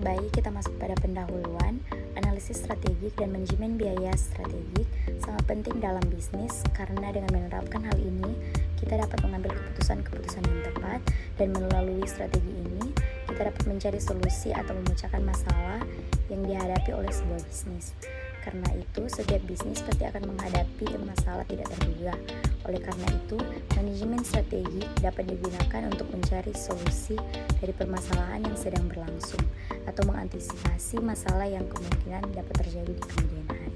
Baik, kita masuk pada pendahuluan. Analisis strategik dan manajemen biaya strategik sangat penting dalam bisnis karena dengan menerapkan hal ini, kita dapat mengambil keputusan-keputusan yang tepat dan melalui strategi ini, kita dapat mencari solusi atau memecahkan masalah yang dihadapi oleh sebuah bisnis. Karena itu, setiap bisnis pasti akan menghadapi masalah tidak terduga. Oleh karena itu, manajemen strategi dapat digunakan untuk mencari solusi dari permasalahan yang sedang berlangsung atau mengantisipasi masalah yang kemungkinan dapat terjadi di kemudian hari.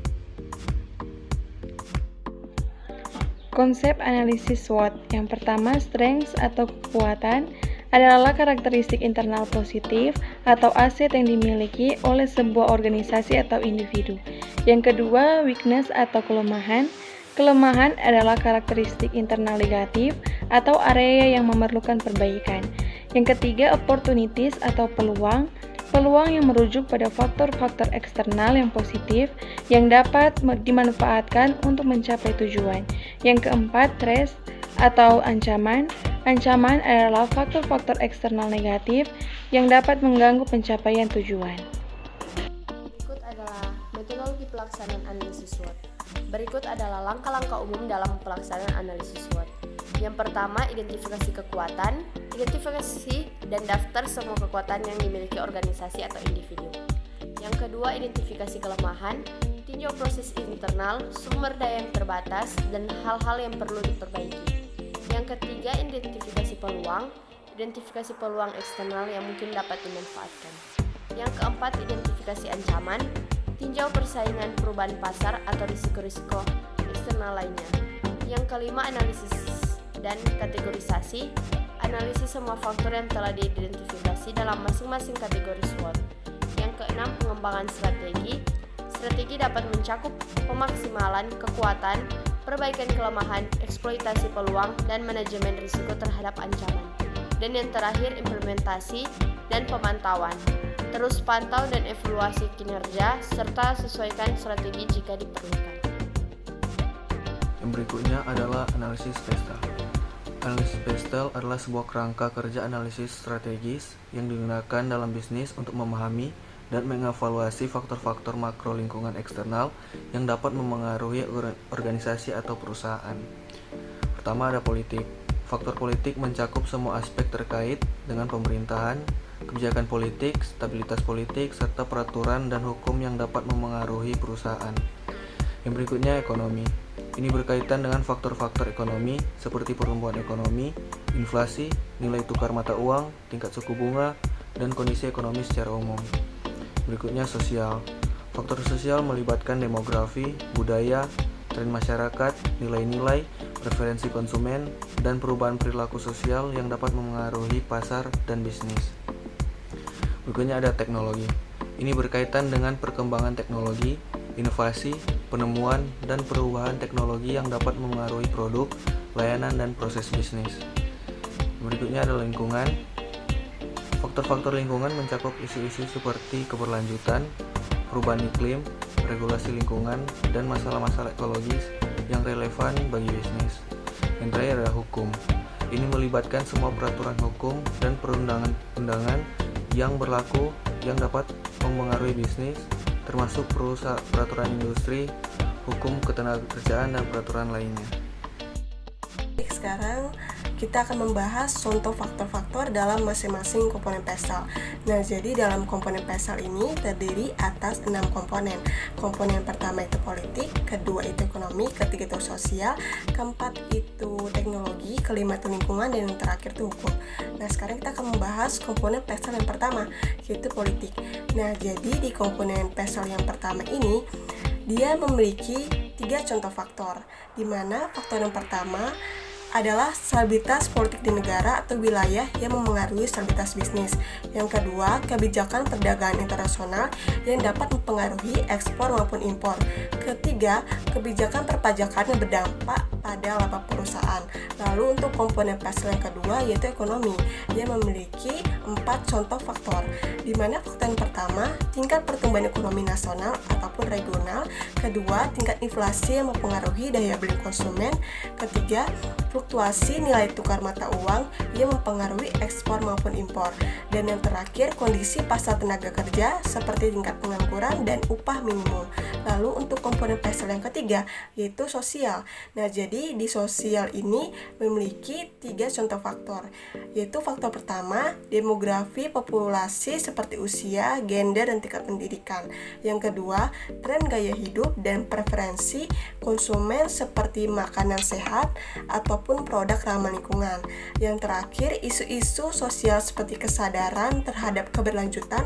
Konsep analisis SWOT. Yang pertama, strengths atau kekuatan adalah karakteristik internal positif atau aset yang dimiliki oleh sebuah organisasi atau individu. Yang kedua, weakness atau kelemahan. Kelemahan adalah karakteristik internal negatif atau area yang memerlukan perbaikan. Yang ketiga, opportunities atau peluang. Peluang yang merujuk pada faktor-faktor eksternal yang positif yang dapat dimanfaatkan untuk mencapai tujuan. Yang keempat, threats atau ancaman. Ancaman adalah faktor-faktor eksternal negatif yang dapat mengganggu pencapaian tujuan. Berikut adalah metodologi pelaksanaan analisis SWOT. Berikut adalah langkah-langkah umum dalam pelaksanaan analisis SWOT. Yang pertama, identifikasi kekuatan, identifikasi dan daftar semua kekuatan yang dimiliki organisasi atau individu. Yang kedua, identifikasi kelemahan, tinjau proses internal, sumber daya yang terbatas, dan hal-hal yang perlu diperbaiki. Yang ketiga, identifikasi peluang, identifikasi peluang eksternal yang mungkin dapat dimanfaatkan. Yang keempat, identifikasi ancaman, tinjau persaingan perubahan pasar atau risiko-risiko eksternal lainnya. Yang kelima, analisis dan kategorisasi, analisis semua faktor yang telah diidentifikasi dalam masing-masing kategori SWOT. Yang keenam, pengembangan strategi. Strategi dapat mencakup pemaksimalan kekuatan, perbaikan kelemahan, eksploitasi peluang, dan manajemen risiko terhadap ancaman. Dan yang terakhir, implementasi dan pemantauan. Terus pantau dan evaluasi kinerja, serta sesuaikan strategi jika diperlukan. Yang berikutnya adalah analisis PESTEL. Analisis PESTEL adalah sebuah kerangka kerja analisis strategis yang digunakan dalam bisnis untuk memahami dan mengevaluasi faktor-faktor makro lingkungan eksternal yang dapat memengaruhi organisasi atau perusahaan. Pertama ada politik. Faktor politik mencakup semua aspek terkait dengan pemerintahan, kebijakan politik, stabilitas politik, serta peraturan dan hukum yang dapat memengaruhi perusahaan. Yang berikutnya ekonomi. Ini berkaitan dengan faktor-faktor ekonomi seperti pertumbuhan ekonomi, inflasi, nilai tukar mata uang, tingkat suku bunga, dan kondisi ekonomi secara umum. Berikutnya sosial. Faktor sosial melibatkan demografi, budaya, tren masyarakat, nilai-nilai, preferensi konsumen, dan perubahan perilaku sosial yang dapat memengaruhi pasar dan bisnis. Berikutnya ada teknologi. Ini berkaitan dengan perkembangan teknologi, inovasi, penemuan, dan perubahan teknologi yang dapat memengaruhi produk, layanan, dan proses bisnis. Berikutnya ada lingkungan. Faktor-faktor lingkungan mencakup isu-isu seperti keberlanjutan, perubahan iklim, regulasi lingkungan, dan masalah-masalah ekologis yang relevan bagi bisnis. Yang terakhir adalah hukum. Ini melibatkan semua peraturan hukum dan perundangan-undangan yang berlaku yang dapat mempengaruhi bisnis, termasuk peraturan industri, hukum ketenagakerjaan, dan peraturan lainnya. Sekarang kita akan membahas contoh faktor-faktor dalam masing-masing komponen PESTEL. Nah, jadi dalam komponen PESTEL ini terdiri atas 6 komponen. Komponen pertama itu politik, kedua itu ekonomi, ketiga itu sosial, keempat itu teknologi, kelima itu lingkungan, dan yang terakhir itu hukum. Nah, sekarang kita akan membahas komponen PESTEL yang pertama, yaitu politik. Nah, jadi di komponen PESTEL yang pertama ini, dia memiliki 3 contoh faktor, di mana faktor yang pertama adalah stabilitas politik di negara atau wilayah yang memengaruhi stabilitas bisnis. Yang kedua, kebijakan perdagangan internasional yang dapat mempengaruhi ekspor maupun impor. Ketiga, kebijakan perpajakan yang berdampak pada laba perusahaan. Lalu untuk komponen pasal yang kedua yaitu ekonomi. Dia memiliki 4 contoh faktor, di mana faktor yang pertama tingkat pertumbuhan ekonomi nasional ataupun regional, kedua tingkat inflasi yang mempengaruhi daya beli konsumen, ketiga fluktuasi nilai tukar mata uang yang mempengaruhi ekspor maupun impor, dan yang terakhir kondisi pasar tenaga kerja seperti tingkat pengangguran dan upah minimum. Lalu untuk komponen pasal yang ketiga yaitu sosial. Nah, jadi di sosial ini memiliki 3 contoh faktor, yaitu faktor pertama demografi populasi seperti usia, gender, dan tingkat pendidikan. Yang kedua tren gaya hidup dan preferensi konsumen seperti makanan sehat ataupun produk ramah lingkungan. Yang terakhir isu-isu sosial seperti kesadaran terhadap keberlanjutan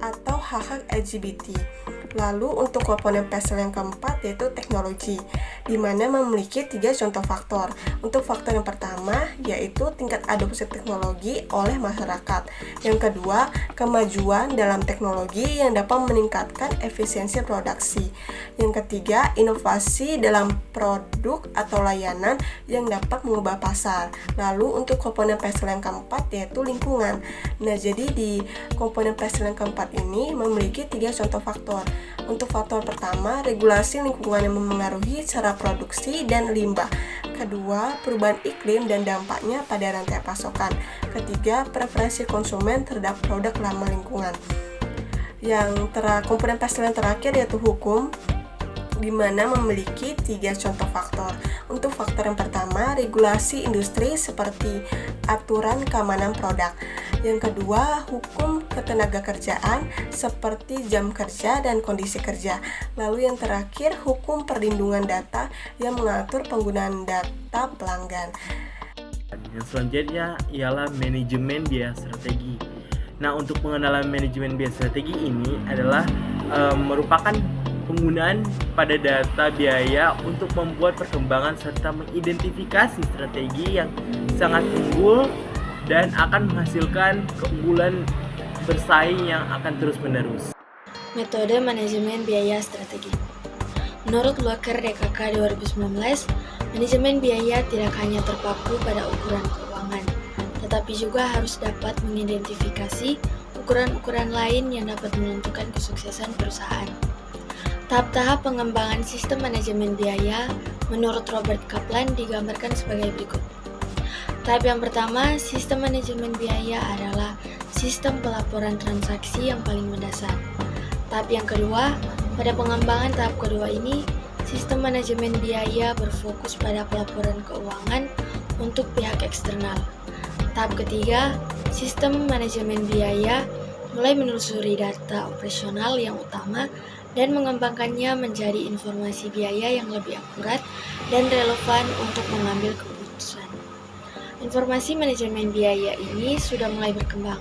atau hak-hak LGBT. Lalu untuk komponen pasal yang keempat yaitu teknologi, di mana memiliki 3 contoh faktor. Untuk faktor yang pertama yaitu tingkat adopsi teknologi oleh masyarakat. Yang kedua, kemajuan dalam teknologi yang dapat meningkatkan efisiensi produksi. Yang ketiga, inovasi dalam produk atau layanan yang dapat mengubah pasar. Lalu untuk komponen pasal yang keempat yaitu lingkungan. Nah, jadi di komponen pasal yang keempat ini memiliki 3 contoh faktor. Untuk faktor pertama, regulasi lingkungan yang memengaruhi cara produksi dan limbah. Kedua, perubahan iklim dan dampaknya pada rantai pasokan. Ketiga, preferensi konsumen terhadap produk ramah lingkungan. Komponen pasal yang terakhir yaitu hukum, di mana memiliki 3 contoh faktor. Untuk faktor yang pertama, regulasi industri seperti aturan keamanan produk. Yang kedua, hukum ketenagakerjaan seperti jam kerja dan kondisi kerja. Lalu yang terakhir, hukum perlindungan data yang mengatur penggunaan data pelanggan. Yang selanjutnya ialah manajemen biaya strategi. Nah, untuk pengenalan manajemen biaya strategi ini adalah merupakan penggunaan pada data biaya untuk membuat perkembangan serta mengidentifikasi strategi yang sangat unggul dan akan menghasilkan keunggulan bersaing yang akan terus-menerus. Metode manajemen biaya strategi. Menurut Walker DKK 2019, manajemen biaya tidak hanya terpaku pada ukuran keuangan, tetapi juga harus dapat mengidentifikasi ukuran-ukuran lain yang dapat menentukan kesuksesan perusahaan. Tahap-tahap pengembangan sistem manajemen biaya menurut Robert Kaplan digambarkan sebagai berikut. Tahap yang pertama, sistem manajemen biaya adalah sistem pelaporan transaksi yang paling mendasar. Tahap yang kedua, pada pengembangan tahap kedua ini, sistem manajemen biaya berfokus pada pelaporan keuangan untuk pihak eksternal. Tahap ketiga, sistem manajemen biaya mulai menelusuri data operasional yang utama dan mengembangkannya menjadi informasi biaya yang lebih akurat dan relevan untuk mengambil keputusan. Informasi manajemen biaya ini sudah mulai berkembang.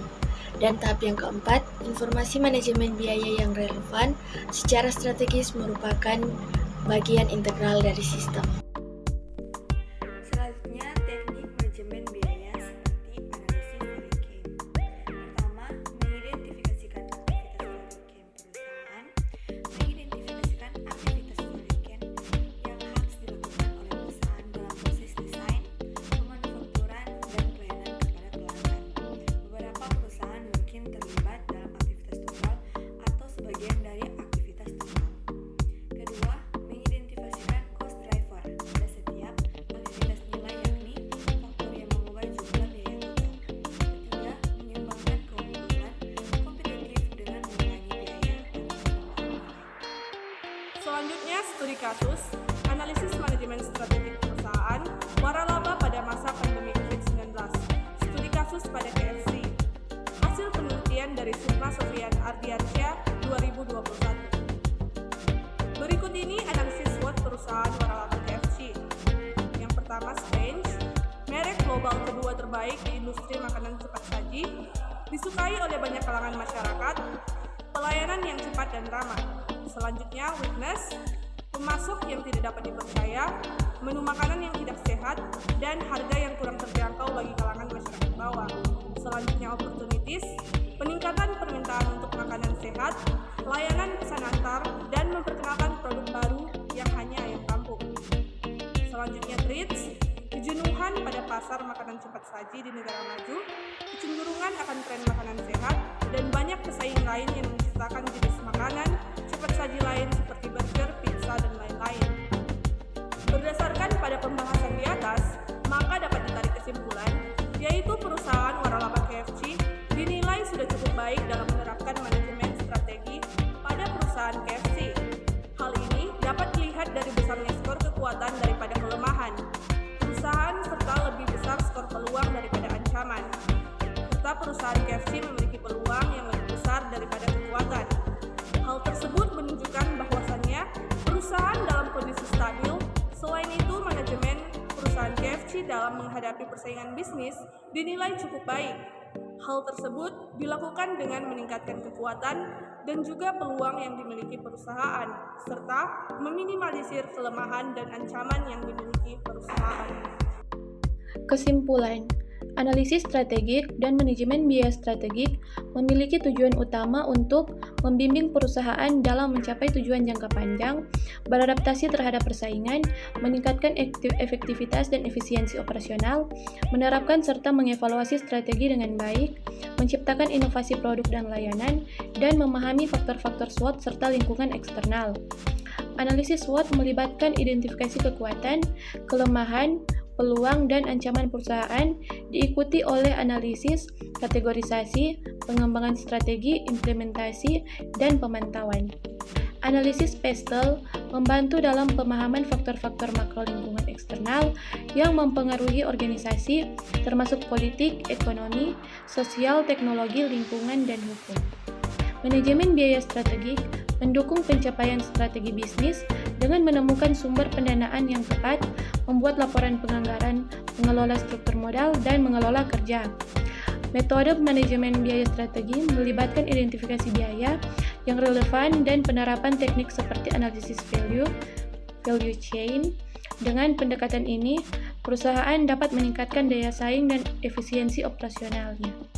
Dan tahap yang keempat, informasi manajemen biaya yang relevan secara strategis merupakan bagian integral dari sistem. Selanjutnya, teknik manajemen biaya seperti analisis value chain. Pertama, mengidentifikasikan aktivitas value chain perusahaan, mengidentifikasikan aktivitas value chain yang harus dilakukan oleh perusahaan dalam proses desain, pemanufakturan, dan pelayanan kepada pelanggan. Beberapa perusahaan mungkin terlibat dalam aktivitas tunggal atau sebagian dari aktivitas tunggal. Kedua, mengidentifikasikan cost driver pada setiap aktivitas nilai, yakni faktor yang mengubah jumlah biaya total. Ketiga, mengembangkan keunggulan kompetitif dengan mengurangi biaya dan pengelolaan nilai. Selanjutnya, studi kasus, analisis manajemen strategik perusahaan, waralaba pada masa pandemi COVID-19, studi kasus pada KFC, hasil penelitian dari Sukma Sofian Ardiansyah 2021. Berikut ini analisis SWOT perusahaan waralaba KFC. Yang pertama, Strange, merek global kedua terbaik di industri makanan cepat saji, disukai oleh banyak kalangan masyarakat, pelayanan yang cepat dan ramah. Selanjutnya, Witness, pemasok yang tidak dapat dipercaya, menu makanan yang tidak sehat, dan harga yang kurang terjangkau bagi kalangan masyarakat bawah. Selanjutnya, Opportunities, peningkatan permintaan untuk makanan sehat, layanan pesan antar, dan memperkenalkan produk baru yang hanya ayam kampung. Selanjutnya, pasar makanan cepat saji di negara maju, kecenderungan akan tren makanan sehat, dan banyak pesaing lain yang menciptakan jenis makanan cepat saji lain seperti burger, pizza, dan lain-lain. Berdasarkan pada pembahasan di atas, maka dapat ditarik kesimpulan, yaitu perusahaan waralaba KFC dinilai sudah cukup baik dalam menerapkan manajemen strategi pada perusahaan KFC. Hal ini dapat dilihat dari besarnya skor kekuatan daripada kelemahan perusahaan serta lebih besar skor peluang daripada ancaman. Serta perusahaan KFC memiliki peluang yang lebih besar daripada kekuatan. Hal tersebut menunjukkan bahwasannya perusahaan dalam kondisi stabil. Selain itu, manajemen perusahaan KFC dalam menghadapi persaingan bisnis dinilai cukup baik. Hal tersebut dilakukan dengan meningkatkan kekuatan dan juga peluang yang dimiliki perusahaan, serta meminimalisir kelemahan dan ancaman yang dimiliki perusahaan. Kesimpulan, analisis strategik dan manajemen biaya strategik memiliki tujuan utama untuk membimbing perusahaan dalam mencapai tujuan jangka panjang, beradaptasi terhadap persaingan, meningkatkan efektivitas dan efisiensi operasional, menerapkan serta mengevaluasi strategi dengan baik, menciptakan inovasi produk dan layanan, dan memahami faktor-faktor SWOT serta lingkungan eksternal. Analisis SWOT melibatkan identifikasi kekuatan, kelemahan, peluang, dan ancaman perusahaan, diikuti oleh analisis, kategorisasi, pengembangan strategi, implementasi, dan pemantauan. Analisis PESTEL membantu dalam pemahaman faktor-faktor makro lingkungan eksternal yang mempengaruhi organisasi, termasuk politik, ekonomi, sosial, teknologi, lingkungan, dan hukum. Manajemen biaya strategik mendukung pencapaian strategi bisnis dengan menemukan sumber pendanaan yang tepat, membuat laporan penganggaran, mengelola struktur modal, dan mengelola kerja. Metode manajemen biaya strategi melibatkan identifikasi biaya yang relevan dan penerapan teknik seperti analisis value chain. Dengan pendekatan ini, perusahaan dapat meningkatkan daya saing dan efisiensi operasionalnya.